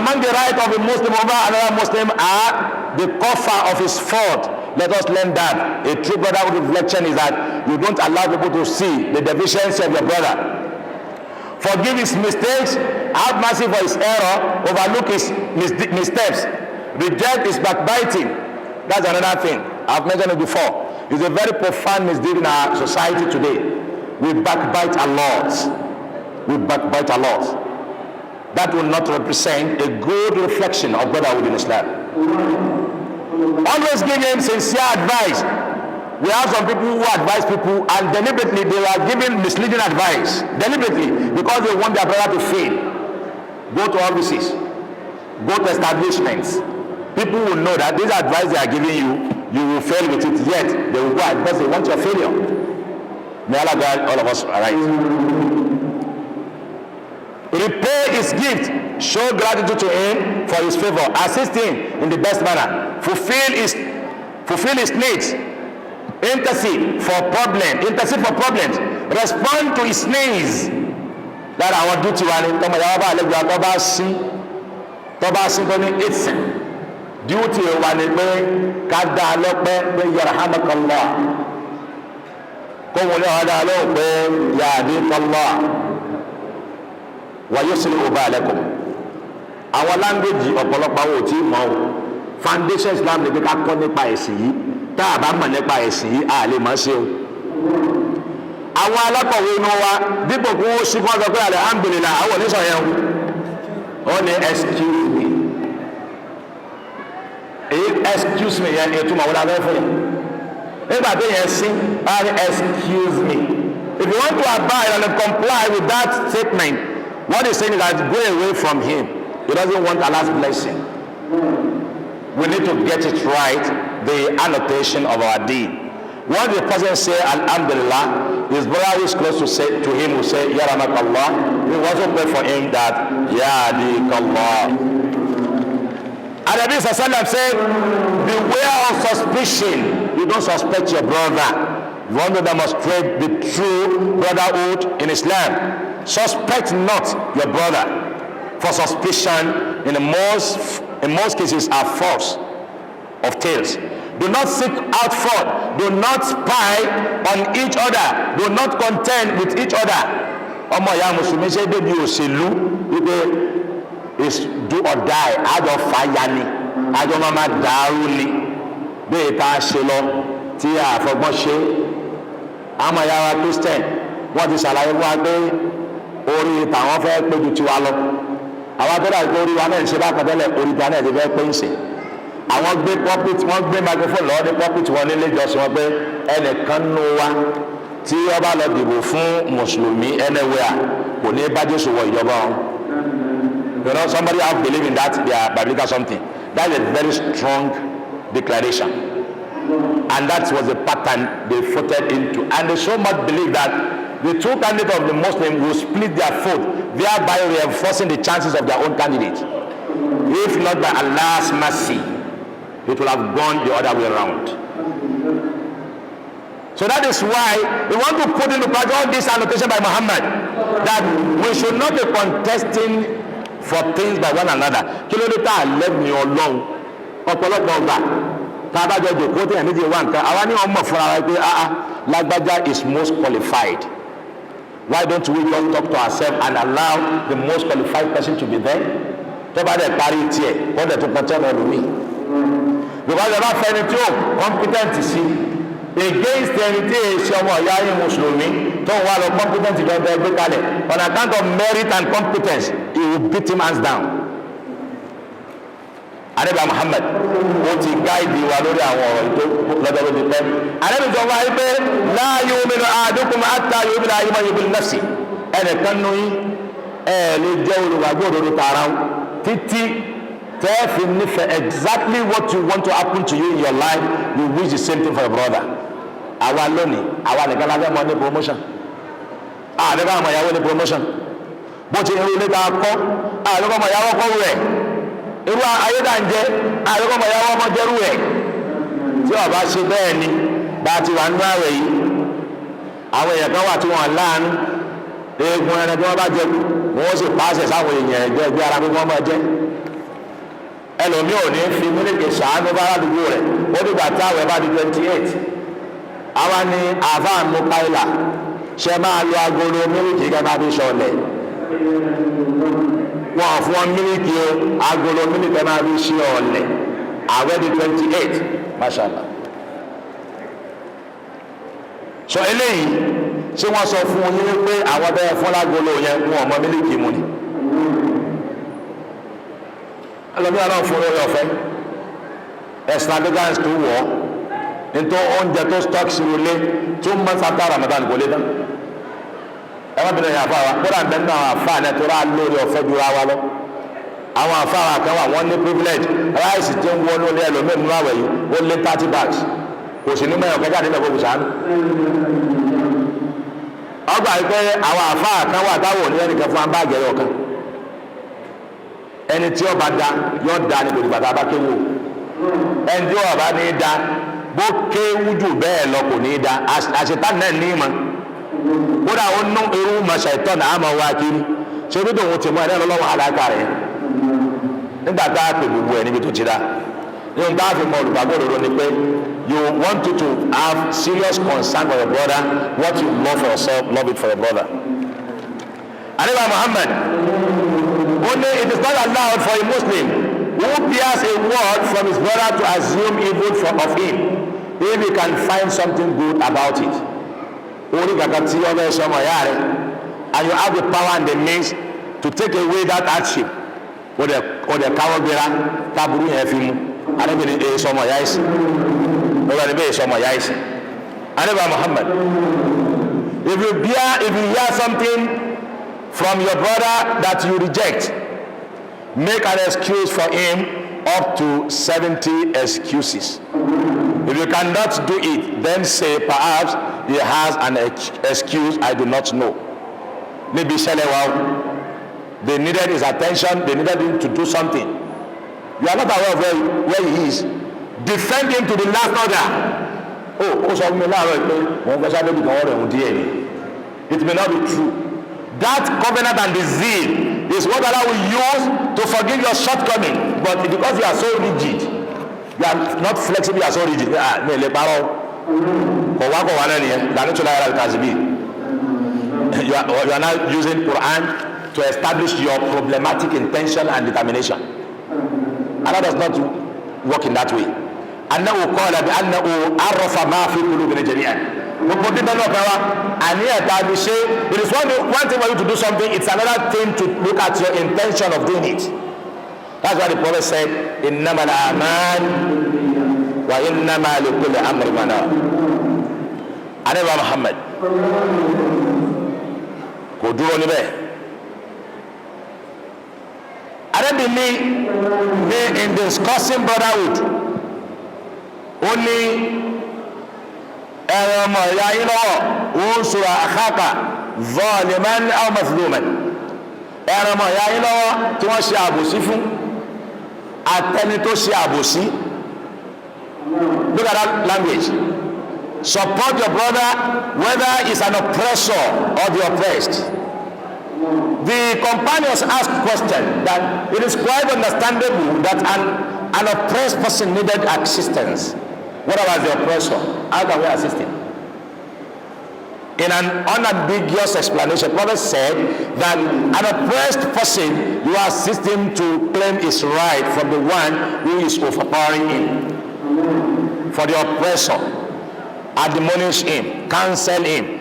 among the rights of a Muslim over another Muslim are the cover of his fault. Let us learn that a true brotherhood reflection is that you don't allow people to see the deficiency of your brother. Forgive his mistakes, have mercy for his error, overlook his missteps, reject his backbiting. That's another thing. I've mentioned it before. It's a very profound misdeed in our society today. We backbite a lot. That will not represent a good reflection of brotherhood in Islam. Always give him sincere advice. We have some people who advise people and deliberately they are giving misleading advice. Deliberately, because they want their brother to fail. Go to offices. Go to establishments. People will know that this advice they are giving you, you will fail with it, yet they will go out because they want your failure. May Allah guide all of us right. Repay his gift, show gratitude to him for his favor, assist him in the best manner, fulfill his needs, intercede for problems, respond to his needs. That our duty duty wa ni pé ká dá lọ́pẹ́ pé yarhamakallah kó wọn lé ọ̀dà lọ́wọ́ pé yahdikallah wa yuslihu balakum. Àwọn láńgbèjì ọ̀pọ̀lọpọ̀ àwọn ò tí mọ̀ o. Foundation Islam ni pé ká kọ́ nípa ẹ̀sìn yìí, tá a bá mọ̀ nípa ẹ̀sìn yìí a lè máa ṣe o. Àwọn alákọ̀wé inú wa dípò kí wọ́n ṣí fún ọ̀sán pé alhamdulillah àwọn oníṣọ̀ yẹn o ní excuse me. Excuse me yẹn ètò màwọn abẹ́ fún yẹn nígbà tó yẹn sí excuse me. If you want to abide and comply with that statement, what he's saying is that go away from him. He doesn't want Allah's blessing. We need to get it right, the annotation of our deed. Once the person say Alhamdulillah, his brother is close to him will say Yaramakallah. We also pray for him that Yadikallah. And Nabi Sallallahu said, beware of suspicion. You don't suspect your brother. You want to demonstrate the true brotherhood in Islam. Suspect not your brother. For suspicion in most cases are false of tales. Do not seek out fraud. Do not spy on each other. Do not contend with each other. Ọmọ ìyá Mùsùlùmí ṣe débi òṣèlú wípé is do or die. Àjọ fàyà ni. Àjọ máa dàrú ni. Bí ìta ṣe lọ tí àfọgbọ́n ṣe. Àmọ́ ìyá wa Christian wọ́n ti ṣàlàyé fún wa pé orí tàwọn fẹ́ péjú tiwa lọ. Àwọn abẹ́rẹ́ àti orí wa náà ṣe bá kọ́tẹ́lẹ̀ orí ta náà ti fẹ́ pé ń sè. Àwọn gbé pulpit wọ́n gbé microphone lọ́wọ́ ní pulpit wọn nílé ìjọsìn wọn pé ẹnìkan nù wa tí ó bá lọ dìbò fún mùsùlùmí anywhere kò ní bá Jésù wọ ìjọba wọn. You know, somebody have believe in that, they are biblical something. That is a very strong declaration. And that was the pattern they voted into. And they so much believe that the two candidates of the Muslim will split their vote, thereby reinforcing the chances of their own candidate. If not by Allah's mercy, it will have gone the other way around. So that is why we want to put into practice all this annotation by Muhammad, that we should not be contesting for things by one another. Kí ló dé tá a lẹ́mìí Ọlọ́run ọ̀pọ̀lọpọ̀ ọgbà tá a bá jọ jòkó tí ẹ̀mí ti wá nǹkan àwa ní ọmọ fúnra wa pé lágbájá is most qualified. Why don't we just talk to ourselves and allow the most qualified person to be there? Tó bá dẹ̀ parí tiẹ̀ wọ́n dẹ̀ tún pọ̀ tẹ́lẹ̀ lómi. Because ẹ bá fẹ́ ẹni tí ó competent sí against ẹni tí èsì ọmọ ìyá yín mùsùlùmí tó ń wá lọ competent gbọdọ̀ ẹgbẹ́ kalẹ̀ on account of merit and competence he will beat him hands down. Ànábì Muhammad ó ti gáìdì wa lórí àwọn ọ̀rọ̀ ètò lọ́jọ́ ló ti pẹ́. Ànábì sọ wáyé pé la yu'minu ahadukum hatta yu'mina lima yu'minu nafsi. Ẹnìkan nù yín lè jẹ́ olùgbàgbọ́ òdodo tààrà títí tẹ́ẹ̀fì nífẹ̀ẹ́ exactly what you want to happen to you in your life, you wish the same thing for your brother. Àwa lónìí àwa nìkan lábẹ́ mọ́ ní promotion. Àdébà àmọ̀ ìyàwó ní promotion. Bó ti irú ilé ta kọ́ àdébà àmọ̀ ìyàwó kọ́ rẹ̀. Irú ayédànjẹ́ àdébà àmọ̀ ìyàwó ọmọ jẹ́rú rẹ̀. Tí wọ́n bá ṣe bẹ́ẹ̀ ni bá ti wà nínú àwẹ̀ yìí. Àwọn èèyàn kan wà tí wọ́n láàánú. Eegun ẹni tí wọ́n bá jẹ wọ́n sì pàṣẹ sáwọn èèyàn ẹgbẹ́ ara pé wọ́n máa jẹ́. Ẹlòmí ò ní fi mílíkì sàánú bá aládùúgbò rẹ̀ ó dìgbà táwọn ẹ̀ bá di 28. Àwa ni àfáànù káìlà ṣe máa lo agolo mílíkì gẹ́gẹ́ bí sọ̀lẹ̀. Wọ́n fún wọn mílíkì o agolo mílíkì máa fi ṣe ọ̀lẹ̀. Àwẹ̀ di 28. Mashallah. Sọ eléyìí ṣé wọ́n sọ fún yín wípé àwọn bẹ́ẹ̀ fún lágolo yẹn wọn ò mọ mílíkì mu ni. Ẹlòmí àná fún orí ọ̀fẹ́ extravagance tó wọ̀ nítorí oúnjẹ tó stock sí wọlé 2 months after Ramadan kò lé tán. Ẹ má bìnrin àfa wa kódà ń bẹ nínú àwọn àfa náà tó rà lórí ọ̀fẹ́ jura wa lọ. Àwọn àfa wa kan wà wọ́n ní privilege ráìsì tí ń wọ́n lórí ẹlòmí nínú àwẹ̀ yìí ó lé 30 bags kò sí ní mẹ́yàn kọjá nígbà gbogbo sàánú. Ọgbà yìí pé àwọn àfa kan wà táwọn ò ní ẹnìkan fún abáàgì ẹ̀yọ̀ kan. Ẹni tí ọba da yóò da ní gbogbo bàtà bá kéwù ẹni tí ọba ní da bó kéwù jù bẹ́ẹ̀ lọ kò ní da àṣetá náà ní ìmọ̀ kódà ó nú irú mọ̀ṣẹ̀ ìtọ́ náà àmọ́ wá kiri ṣé bí tòun ti mọ ẹ̀ lọ́wọ́ àdáka rẹ̀ nígbà tá a pè gbogbo ẹ̀ níbi tó ti da yóò bá fi mọ olùgbàgbọ́ òdodo ni pé you want to have serious concern for your brother what you love for yourself love it for your brother. Ànábì Muhammad only it is not allowed for a Muslim who hears a word from his brother to assume evil of him if he can find something good about it. Orí kàkà tí ọmọ ẹ̀ sọmọ ìyá rẹ̀ and you have the power and the means to take away that hardship o de káwọ́ gbéra táburú yẹn fi mu arábìnrin èyí sọmọ ìyá ẹ̀sìn ọgbà níbẹ̀ èyí sọmọ ìyá ẹ̀sìn. Ànábì Muhammad if you hear something from your brother that you reject, make an excuse for him up to 70 excuses. If you cannot do it, then say perhaps he has an excuse I do not know. Maybe they needed his attention, they needed him to do something. You are not aware of where he is. Defend him to the last order. It may not be true. That covenant and the zeal is what Allah will use to forgive your shortcoming. But because you are so rigid, you are not flexible, you are so rigid. You are now using Quran to establish your problematic intention and determination. Allah does not work in that way. أنه قال بأنه عرف ما في قلوبنا جميعا. It is one thing for you to do something, it's another thing to look at your intention of doing it. That's why the Prophet said, إنما الأعمال وإنما لكل أمر ما نوى. Ànábì Muhammad kò dúró níbẹ̀. Ànábì ní in discussing brotherhood, ó ní ẹ̀rọ ọmọ ìyá yín lọ́wọ́ unsura akhaka zaliman aw mazluman. Ẹ̀rọ ọmọ ìyá yín lọ́wọ́ tí wọ́n ṣe àbòsí fún àtẹni tó ṣe àbòsí. Look at that language. Support your brother whether he's an oppressor or the oppressed. The companions asked question that it is quite understandable that an oppressed person needed assistance. What about the oppressor? How can we assist him? In an unambiguous explanation, Prophet said that an oppressed person, you assist him to claim his right from the one who is overpowering him. For the oppressor, admonish him, counsel him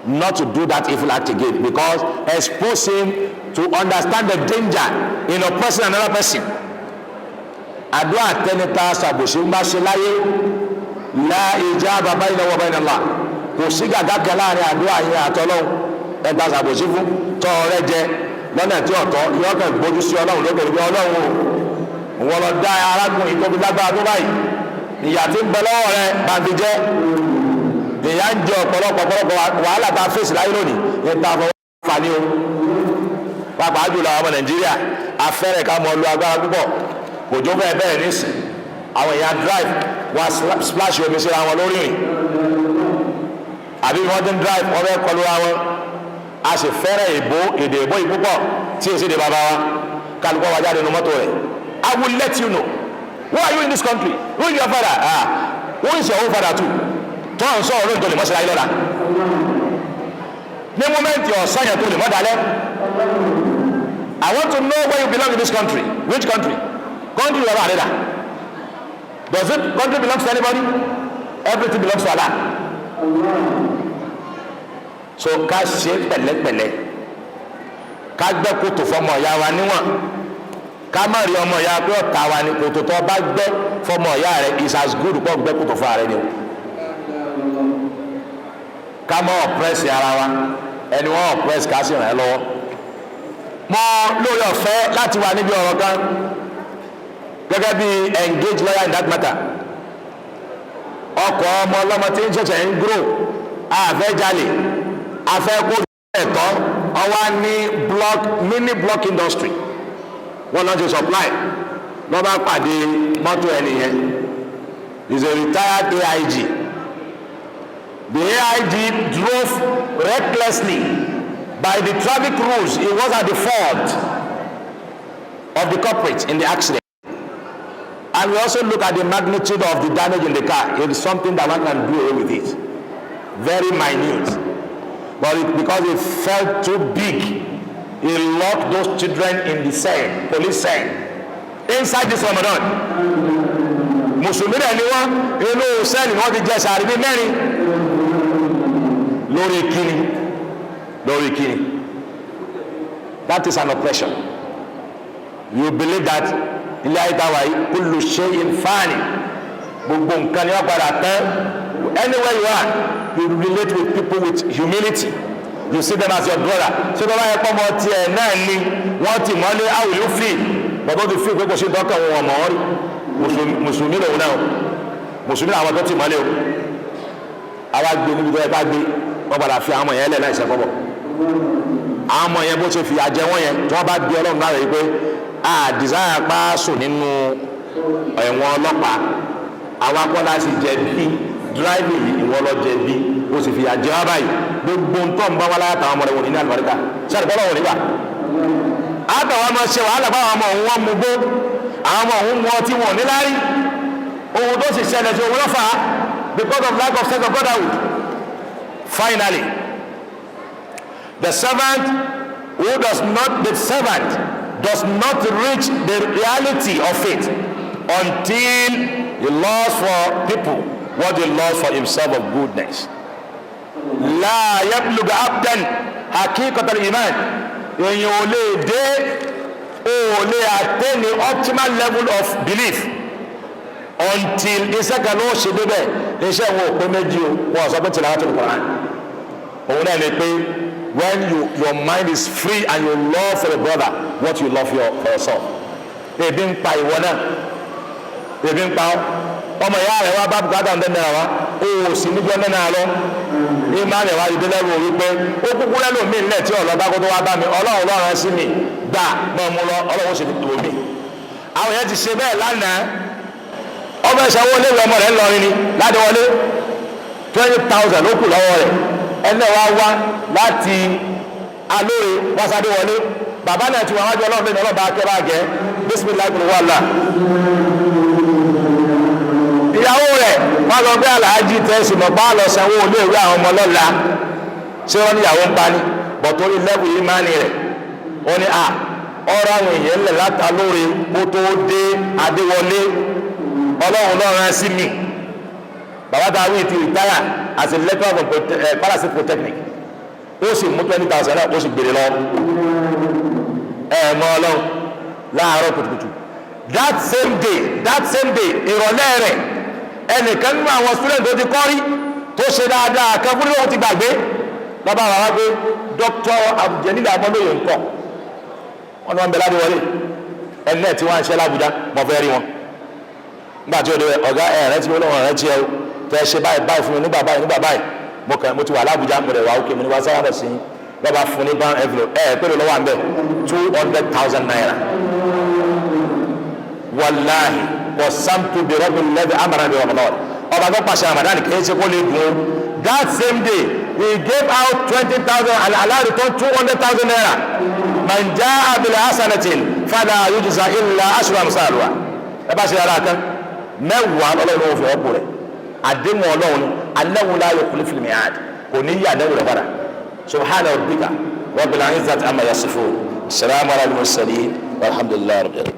not to do that evil act again, because expose him to understand the danger in oppressing another person. Àdúrà tẹnita ṣàbòsí ń bá ṣe láyé la ijaba bayna wa bayna Allah. Kò sí gàgá kan láàrin àdúrà yẹn àtọlọ́hun ẹgbà ṣàbòsí fún tọ́ ọrẹ jẹ lọ́nà tí ọ̀tọ̀ yọkàn gbójú sí Ọlọ́run lókè ìgbé Ọlọ́run o wọn lọ dá arákùnrin tó fi lágbára tó báyìí ìyà tí ń bẹ lọ́wọ́ rẹ bàbí jẹ́ ìyà ń jẹ ọ̀pọ̀lọpọ̀ wàhálà tá a fèsì láyé lónìí ní ta fọwọ́ fà ní o pàápàá jùlọ àwọn ọmọ Nàìjíríà afẹ́rẹ́ ká mọ lu agbára púpọ̀ òjò bẹ́ẹ̀ nísìn àwọn èèyàn drive wọn splash omi síra wọn lórí rìn àbí wọ́n ti ń drive wọ́n fẹ́ kọlu ra wọn a sì fẹ́rẹ̀ èdè ìbò ìpúpọ̀ tí èsì èdè bàbá wa kálukọ́ wa jáde nínú mọ́tò rẹ̀. I will let you know, who are you in this country? Who is your father? Who is your own father too? tó ń sọ̀rọ̀ lóòótọ́ lè mọ́ síra yìí lọ́la ní mọ́mẹ́ntì ọ̀sán yẹn tó lè mọ́ dalẹ́. I want to know where you belong in this country. Which country? Country you are in. Does it country belongs to anybody? Everything belongs to Allah. So ká ṣe pẹ̀lẹ́pẹ̀lẹ́, ká gbẹ́ kòtò fọmọ ìyá wa níwọ̀n, ká má rí ọmọ ìyá pé ọ̀tá wa ni kòtò tó bá gbẹ́ fọmọ ìyá rẹ̀ is as good kó gbẹ́ kòtò fún ara rẹ̀ ni o. Ká má ọ̀pẹ́sì ara wa, ẹni wọ́n ọ̀pẹ́sì ká sì ràn ẹ́ lọ́wọ́. Mo lórí ọ̀fẹ́ láti wà níbi ọ̀rọ̀ kan gẹ́gẹ́ bí engaged lawyer in that matter. Ọkọ̀ ọmọ ọlọ́mọ tí ń ṣẹ̀ṣẹ̀ ń grow àfẹ́jalè afẹ́kó ẹ̀tọ́ ọwá ní mini block industry wọ́n lọ́n ti supply lọ́ bá pàdé mọ́tò ẹnìyẹn is a retired AIG. The AIG drove recklessly by the traffic rules. He was at the fault of the culprit in the accident. And we also look at the magnitude of the damage in the car. It is something that one can do away with it. Very minute. But because it felt too big, he locked those children in the cell, police cell, inside this Ramadan. Mùsùlùmí rẹ̀ ni wọ́n inú sẹ́ẹ̀lì wọ́n ti jẹ́ sàárì bí mẹ́rin lórí kíni. That is an oppression. You believe that ilé ayé táwa yìí kullu shay'in fani, gbogbo nǹkan ni wọ́n padà tán. Anywhere you are, you relate with people with humility. You see them as your brother. So bàbá yẹn pọ́ mọ́ tiẹ̀ náà ni wọ́n ti mọ́lé, how will you feel? bọ́tọ́ ti fi ìpé kò sí tọ́kàn wọn mọ̀ ọ́ rí mùsùlùmí lòun náà mùsùlùmí àwọn tó ti mọ́lé o àwa gbé níbi tó yẹ ká gbé wọ́n padà fi àwọn ọmọ yẹn lẹ̀ láì ṣẹ́kọ́ bọ̀ àwọn ọmọ yẹn bó ṣe fi àjẹ wọn yẹn tí wọ́n bá bí ọlọ́run náà rẹ̀ pé a desire pàṣọ nínú ẹ̀wọ̀n ọlọ́pàá àwa kọ́ láti jẹ̀bi driving yìí ìwọ lọ jẹ̀bi ó sì fi àjẹ wá báyìí gbogbo nǹkan bá wà látàwọn ọmọ rẹ̀ wò ní àlùbáríkà sáré bọ́lá wò nígbà àtàwọn ọmọ ṣe wàhálà báwọn ọmọ òun wọn mú gbó àwọn ọmọ òun mú ọtí wọn níláárí ohun tó sì ṣẹlẹ̀ sí òun lọ́fà because of lack of sense of brotherhood. Finally, the servant does not reach the reality of faith until he loves for people what he loves for himself of goodness. La yablugh abdan haqiqat al-iman. Èyàn ò lè dé ò lè attain the optimal level of belief until iṣẹ́ kan ló ṣe débẹ̀ iṣẹ́ wọn ò pé méjì o wọn sọ pé tilawatul Quran òun náà lè pé when your mind is free and you love for the brother what you love for yourself. Ebi ń pa ìwọ náà ebi ń pa ọ́ ọmọ ìyá rẹ̀ wá bá bùkátà ń dẹ́nà wá o sì níbi ọ̀nà náà lọ ní máa rẹ̀ wá ìdílé lẹ́rù orí pé ó kúkú lẹ́nu mi nílẹ̀ tí ọ̀lọ́ bá kó tó wá bá mi ọlọ́run lọ́rùn sí mi gbà mọ́ mu lọ ọlọ́run sì ní tòun mi. àwọn yẹn ti ṣe bẹ́ẹ̀ lánàá ọmọ ìṣàwọ́ olóòwò ọmọ rẹ̀ ńlọrin ni láti wọlé 20,000 ló kù lọ́wọ́ rẹ̀ ẹnẹ́ wá wá láti alóore wásádé wọlé bàbá náà ti wà wájú ọlọ́run lẹ́nu ọlọ́ba akẹ́bà gẹ́ bismillah wàhálà ìyàwó rẹ̀ wọ́n lọ gbé aláàjì tẹ́sí mọ̀ bá lọ sanwó olóòwò àwọn ọmọ lọ́la ṣé wọ́n níyàwó ń pani bọ̀ torí lẹ́bù yìí máa ní rẹ̀ wọ́n ní ọ̀rọ̀ àwọn èèyàn lẹ̀ látàlóore kó tó dé adéwọlé ọlọ́run lọ́rùn sí mi bàbá tá a wí ti retire as a lecturer of Fasasi polytechnic ó sì mú 20,000 náà ó sì gbèrè lọ mọ́ ọlọ́run láàárọ̀ kùtùkùtù that same day ìrọ̀lẹ́ rẹ̀ ẹnìkan nínú àwọn student tó ti kọ́ rí tó ṣe dáadáa kan fún lóun ti gbàgbé lọ́ba àwọn pé Dr. Abdulwasiu amọ́lóye nǹkan wọn ni wọ́n bẹ láti wọlé ẹni tí wọ́n ń ṣe l'Abuja mọ̀ fẹ́ rí wọn nígbà tí ó dé ọ̀gá ẹ̀rẹ́ tí olóhùn ẹ̀rẹ́ tí ẹ tẹ́ ṣe báyìí fún mi nígbà báyìí mo ti wà l'Abuja mo rẹ̀ wá òkè mo ní wá sára sí lọ́ba fún ní ban envelope pẹ̀lú lọ́wọ́ àmbẹ̀ 200,000 naira wàláhì qasamtu bi rabbil ladhi amara bi Ramadan ọba tó pàṣẹ Ramadan kì í ṣe kó lè dùn that same day we gave out 20,000 and Allah returned 200,000 naira man jaa bil hasanatin fala yujza illa ashru amsaluha ẹ bá ṣe ara kan mẹ́wàá ọlọ́run ò fi ọ̀pọ̀ rẹ̀ àdéhùn ọlọ́run Allahu la yukhliful mi'ad kò ní yí àdéhùn rẹ̀ padà subhana rabbika rabbil izzati amma yasifun salamun alal mursalin walhamdulillahi rabbil alamin.